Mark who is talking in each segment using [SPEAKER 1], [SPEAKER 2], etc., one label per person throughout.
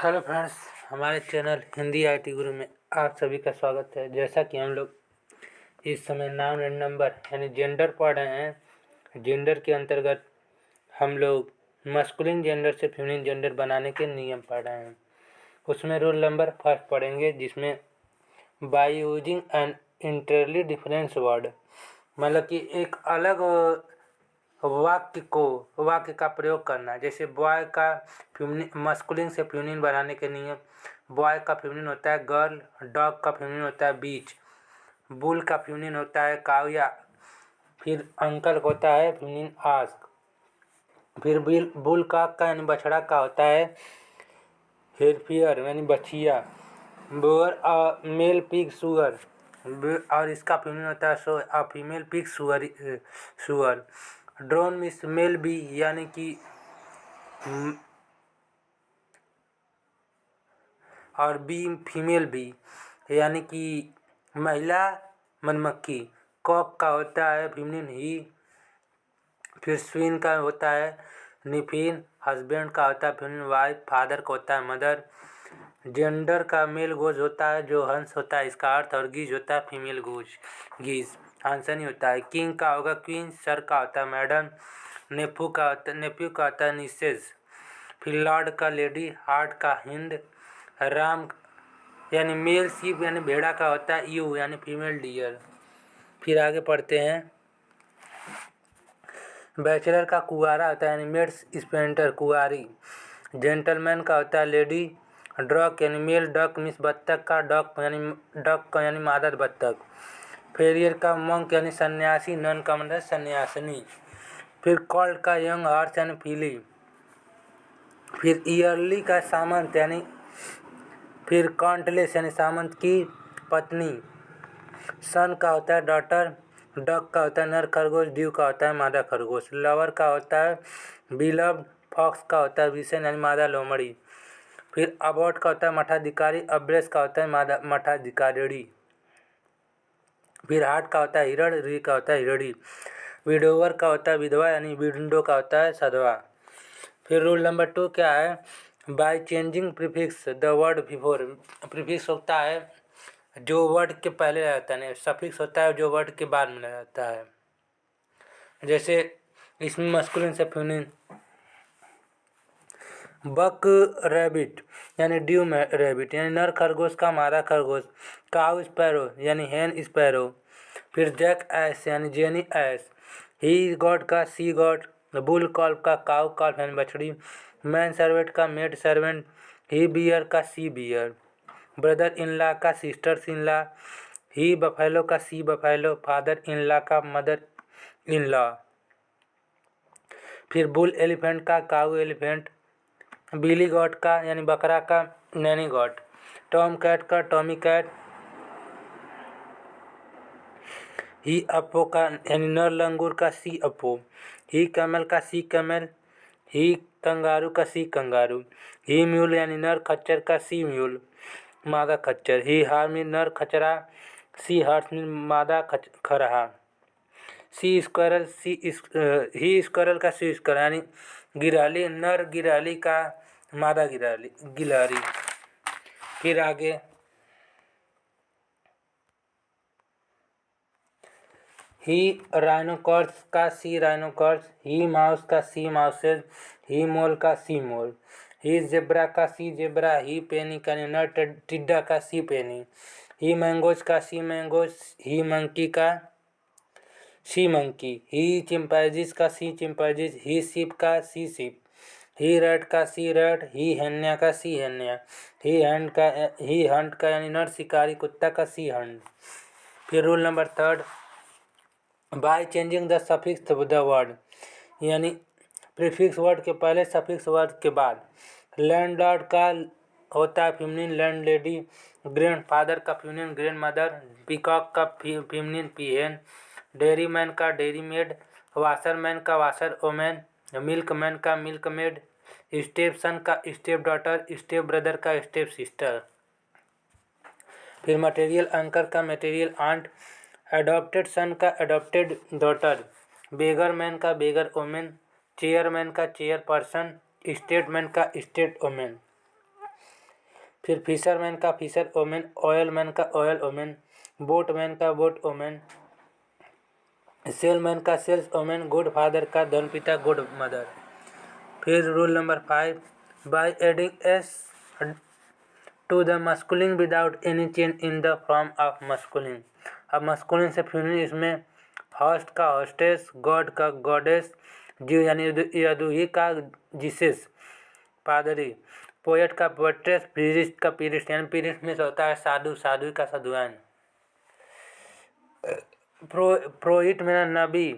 [SPEAKER 1] Hello friends, हमारे channel Hindi IT गुरु में आप सभी का स्वागत है। जैसा कि हम लोग इस समय नाउन एंड नंबर यानी जेंडर पढ़ रहे हैं। जेंडर के अंतर्गत हम लोग मस्कुलिन जेंडर से फेमिनिन जेंडर बनाने के नियम पढ़ रहे हैं। उसमें रूल नंबर फर्स्ट पढ़ेंगे, जिसमें by using an entirely difference word, मतलब कि एक अलग वाक्य का प्रयोग करना। जैसे बॉय का मस्कुलिन से फेमिनिन बनाने के नियम, बॉय का फेमिनिन होता है गर्ल, डॉग का फेमिनिन होता है बीच, बुल का फेमिनिन होता है काऊ, या फिर अंकल होता है फेमिनिन आस्क, फिर बुल का यानी बछड़ा का होता है हेरफियर यानी बछिया, बोअर मेल पिग सुअर, और इसका फेमिनिन होता है सो फीमेल पिग सुअर। ड्रोन मिस मेल बी यानी कि और बी फीमेल बी यानी कि महिला मधुमक्खी। कॉक का होता है फेमिनिन ही। फिर स्विन का होता है निफिन, हस्बैंड का होता है फेमिनिन वाइफ, फादर का होता है मदर। जेंडर का मेल गोज होता है जो हंस होता है इसका अर्थ, और गीज होता है फीमेल गीज, आंसर नहीं होता है। किंग का होगा क्वीन, सर का होता है मैडम, नेफ्यू का होता है निसेस। फिर लॉर्ड का लेडी, हार्ट का हिंद, राम यानी मेल शीप यानी भेड़ा का होता है यू यानी फीमेल डियर। फिर आगे पढ़ते हैं। बैचलर का कुआरा होता है यानी मेड्स स्पेंटर कुआरी। जेंटलमैन का होता है लेडी, डॉक यानी मेल डक मिस बत्तख का, डक यानी मादा बत्तख। फेरियर का मंक यानी सन्यासी, नन का मतलब सन्यासिनी। फिर कॉल्ड का यंग हॉर्स यानी फिली। फिर ईयरली का सामंत यानी, फिर काउंटलेस यानी सामंत की पत्नी। सन का होता है डॉटर, डक का होता है नर खरगोश, ड्यू का होता है मादा खरगोश। लवर का होता है बिलव्ड, फॉक्स का होता है विषण यानी मादा लोमड़ी। फिर अबॉट का होता है मठाधिकारी, अब्रेस का होता है मादा मठाधिकारिणी। फिर हार्ट का होता है हिरण, री का होता है हिरणी। विडोवर का होता है विधवा यानी विंडो का होता है सधवा। फिर रूल नंबर 2 क्या है, by changing prefix the word before. Prefix होता है जो वर्ड के पहले रहता है, सफिक्स होता है जो वर्ड के बाद में रहता है। जैसे इसमें मस्कुलिन से फेमिनिन, बक रैबिट यानी ड्यू रैबिट यानी नर खरगोश का मादा खरगोश। काउ स्पैरो यानी हैन स्पैरो। फिर जैक एस यानी जेनी एस। ही गॉड का सी गॉड। बुल कॉल्फ का काउ कॉल्फ यानी बछड़ी। मैन सर्वेंट का मेड सर्वेंट। ही बियर का सी बियर। ब्रदर इन लॉ का sister in law. He buffalo का सी बफेलो। फादर इन लॉ का मदर इन लॉ। फिर बुल एलिफेंट का काऊ एलिफेंट। बिली गॉट का यानी बकरा का नैनी गॉट। टॉम कैट का टॉमी कैट। ही अप्पो का यानी नर लंगूर का सी अप्पो। ही कैमल का सी कैमल। ही कंगारू का सी कंगारू। ही म्यूल यानी नर खच्चर का सी म्यूल मादा खच्चर। ही हार्मी नर खचरा, सी हार्स मादा खरहा। सी स्क्वायरल ही स्क्वायरल का सी स्क्वायर यानी गिराली, नर गिराली का मादा गिलारी। फिर आगे ही राइनोकॉर्ड्स का सी राइनोकॉर्ड्स। ही माउस का सी माउसेज। ही मोल का सी मोल। ही जेब्रा का सी जेब्रा। ही पेनी का नर टिड्डा का सी पेनी। ही मैंगोज का सी मैंगोज। ही मंकी का सी मंकी। ही चिंपैंजीज का सी चिंपैंजीज। ही सिप का सी सिप। ही रैट का सी रैट। ही हेन्या का सी हेन्या। ही हंट का यानी नर शिकारी कुत्ता का सी हंट। फिर rule number 3, by changing the suffix of the word, यानी प्रीफिक्स वर्ड के पहले सफिक्स वर्ड के बाद। लैंडलॉर्ड का होता है feminine land lady. Grand father का फेमिनिन ग्रैंड मदर। पीकॉक का फेमिनिन पीहेन। डेयरी मैन का डेयरी मेड। वाशरमैन का वाशर ओमैन। मिल्क मैन का मिल्क मेड। स्टेप सन का स्टेप डॉटर। स्टेप ब्रदर का स्टेप सिस्टर। फिर मटेरियल अंकल का मटेरियल आंट। एडॉप्टेड सन का एडॉप्टेड डॉटर। बेगर मैन का बेगर ओमेन। चेयरमैन का चेयर पर्सन। स्टेटमैन का स्टेट ओमेन। फिर फिशरमैन का फिशर वोमेन, ऑयलमैन का ऑयल वोमेन, बोटमैन का बोट वोमेन, सेलमैन का सेल्स वोमेन, गुड फादर का धन पिता गुड मदर। फिर rule number 5, by adding S to the masculine without any change in the form of masculine. अब masculine से feminine इसमें हॉस्ट का हॉस्टेस, गॉड का गॉडेस, जीव यानी यदुही का जीसस पादरी, पोएट का पोएट्रेस, प्रीरिस्ट का पीरिस्ट यानी पीरिस्ट में होता है साधु, साधु का साधुआन, प्रोहिट में नबी,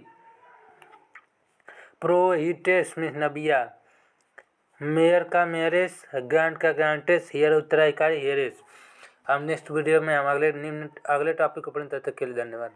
[SPEAKER 1] प्रोहिटेस में नबिया, मेयर का मेयरेस, ग्रांट का ग्रांटेस, हेयर उत्तराधिकारी हेयरेस। हम नेक्स्ट वीडियो में हम अगले टॉपिक को पढ़ेंगे, तब तक के लिए धन्यवाद।